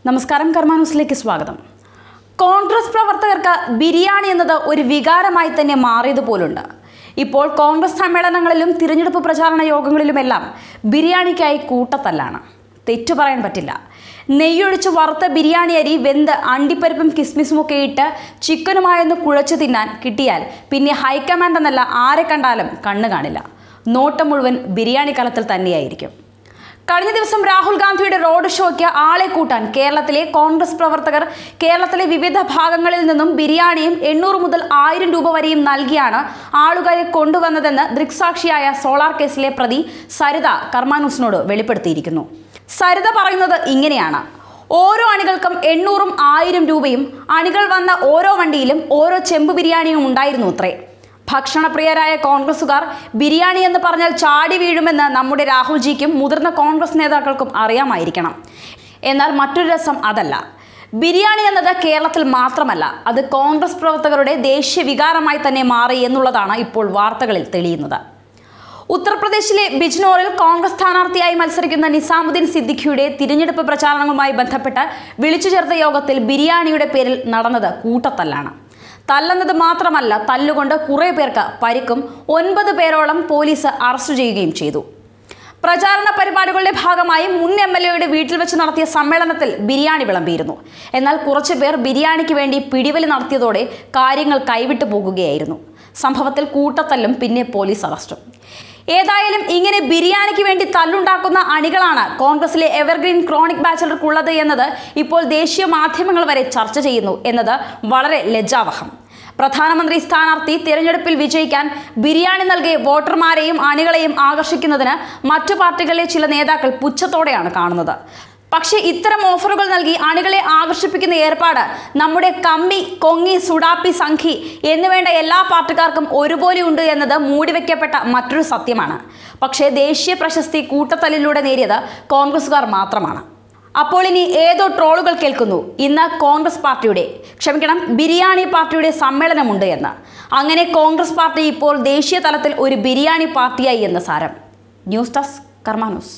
നമസ്കാരം, കർമ്മ ന്യൂസിലേക്ക് സ്വാഗതം. കോൺഗ്രസ് പ്രവർത്തകർക്ക് ബിരിയാണി എന്നത് ഒരു വികാരമായി തന്നെ മാറിയതുപോലുണ്ട്. ഇപ്പോൾ കോൺഗ്രസ് സമ്മേളനങ്ങളിലും തിരഞ്ഞെടുപ്പ് പ്രചാരണ യോഗങ്ങളിലുമെല്ലാം ബിരിയാണിക്കായി കൂട്ടത്തല്ലാണ്. തെറ്റു പറയാൻ പറ്റില്ല. നെയ്യൊഴിച്ച് വറുത്ത ബിരിയാണി അരി വെന്ത് അണ്ടിപ്പരിപ്പും കിസ്മിസുമൊക്കെ ഇട്ട് ചിക്കനുമായൊന്ന് കുഴച്ചു തിന്നാൻ കിട്ടിയാൽ പിന്നെ ഹൈക്കമാൻഡ് എന്നല്ല ആരെ കണ്ടാലും കണ്ണു കാണില്ല. നോട്ടം മുഴുവൻ ബിരിയാണി കലത്തിൽ തന്നെയായിരിക്കും. കഴിഞ്ഞ ദിവസം രാഹുൽ ഗാന്ധിയുടെ റോഡ് ഷോയ്ക്ക് ആളെ കൂട്ടാൻ കേരളത്തിലെ കോൺഗ്രസ് പ്രവർത്തകർ കേരളത്തിലെ വിവിധ ഭാഗങ്ങളിൽ നിന്നും ബിരിയാണിയും 800 മുതൽ 1000 രൂപ വരെയും നൽകിയാണ് ആളുകളെ കൊണ്ടുവന്നതെന്ന് ദൃക്സാക്ഷിയായ സോളാർ കേസിലെ പ്രതി സരിത കർമ്മ ന്യൂസിനോട് വെളിപ്പെടുത്തിയിരിക്കുന്നു. സരിത പറയുന്നത് ഇങ്ങനെയാണ്: ഓരോ അണികൾക്കും 800ഉം 1000 രൂപയും, അണികൾ വന്ന ഓരോ വണ്ടിയിലും ഓരോ ചെമ്പ് ബിരിയാണിയും ഉണ്ടായിരുന്നു അത്രേ. ഭക്ഷണപ്രിയരായ കോൺഗ്രസുകാർ ബിരിയാണി എന്ന് പറഞ്ഞാൽ ചാടി വീഴുമെന്ന് നമ്മുടെ രാഹുൽജിക്കും മുതിർന്ന കോൺഗ്രസ് നേതാക്കൾക്കും അറിയാമായിരിക്കണം. എന്നാൽ മറ്റൊരു രസം അതല്ല. ബിരിയാണി എന്നത് കേരളത്തിൽ മാത്രമല്ല, അത് കോൺഗ്രസ് പ്രവർത്തകരുടെ ദേശീയ വികാരമായി തന്നെ മാറി എന്നുള്ളതാണ് ഇപ്പോൾ വാർത്തകളിൽ തെളിയുന്നത്. ഉത്തർപ്രദേശിലെ ബിജ്നോറിൽ കോൺഗ്രസ് സ്ഥാനാർത്ഥിയായി മത്സരിക്കുന്ന നിസാമുദ്ദീൻ സിദ്ദിഖിയുടെ തിരഞ്ഞെടുപ്പ് പ്രചാരണങ്ങളുമായി ബന്ധപ്പെട്ട് വിളിച്ചു ചേർത്ത യോഗത്തിൽ ബിരിയാണിയുടെ പേരിൽ നടന്നത് കൂട്ടത്തല്ലാണ്. തല്ലെന്നത് മാത്രമല്ല, തല്ലുകൊണ്ട് കുറേ പേർക്ക് പരിക്കും. 9 പേരോളം പോലീസ് അറസ്റ്റ് ചെയ്യുകയും ചെയ്തു. പ്രചാരണ പരിപാടികളുടെ ഭാഗമായി മുൻ MLAയുടെ വീട്ടിൽ വെച്ച് നടത്തിയ സമ്മേളനത്തിൽ ബിരിയാണി വിളമ്പിയിരുന്നു. എന്നാൽ കുറച്ചു പേർ ബിരിയാണിക്ക് വേണ്ടി പിടിവലി നടത്തിയതോടെ കാര്യങ്ങൾ കൈവിട്ടു പോകുകയായിരുന്നു. സംഭവത്തിൽ കൂട്ടത്തല്ലും പിന്നെ പോലീസ് അറസ്റ്റും. ഏതായാലും ഇങ്ങനെ ബിരിയാണിക്ക് വേണ്ടി തല്ലുണ്ടാക്കുന്ന അണികളാണ് കോൺഗ്രസിലെ എവർഗ്രീൻ ക്രോണിക് ബാച്ചിലർക്കുള്ളത് എന്നത് ഇപ്പോൾ ദേശീയ മാധ്യമങ്ങൾ വരെ ചർച്ച ചെയ്യുന്നു എന്നത് വളരെ ലജ്ജാവഹം. പ്രധാനമന്ത്രി സ്ഥാനാർത്ഥി തിരഞ്ഞെടുപ്പിൽ വിജയിക്കാൻ ബിരിയാണി നൽകി വോട്ടർമാരെയും അണികളെയും ആകർഷിക്കുന്നതിന് മറ്റു പാർട്ടികളിലെ ചില നേതാക്കൾ പുച്ഛത്തോടെയാണ് കാണുന്നത്. പക്ഷേ ഇത്തരം ഓഫറുകൾ നൽകി അണികളെ ആകർഷിപ്പിക്കുന്ന ഏർപ്പാട് നമ്മുടെ കമ്മി, കൊങ്ങി, സുഡാപ്പി, സംഘി എന്നുവേണ്ട എല്ലാ പാർട്ടിക്കാർക്കും ഒരുപോലെ ഉണ്ട് എന്നത് മൂടിവെക്കപ്പെട്ട മറ്റൊരു സത്യമാണ്. പക്ഷേ ദേശീയ പ്രശസ്തി കൂട്ടത്തല്ലിലൂടെ നേടിയത് കോൺഗ്രസുകാർ മാത്രമാണ്. അപ്പോൾ ഇനി ഏതോ ട്രോളുകൾ കേൾക്കുന്നു ഇന്ന് കോൺഗ്രസ് പാർട്ടിയുടെ, ബിരിയാണി പാർട്ടിയുടെ സമ്മേളനമുണ്ട് എന്ന്. അങ്ങനെ കോൺഗ്രസ് പാർട്ടി ഇപ്പോൾ ദേശീയ തലത്തിൽ ഒരു ബിരിയാണി പാർട്ടിയായി എന്ന് സാരം. ന്യൂസ് ഡെസ്ക്, കർമ്മ ന്യൂസ്.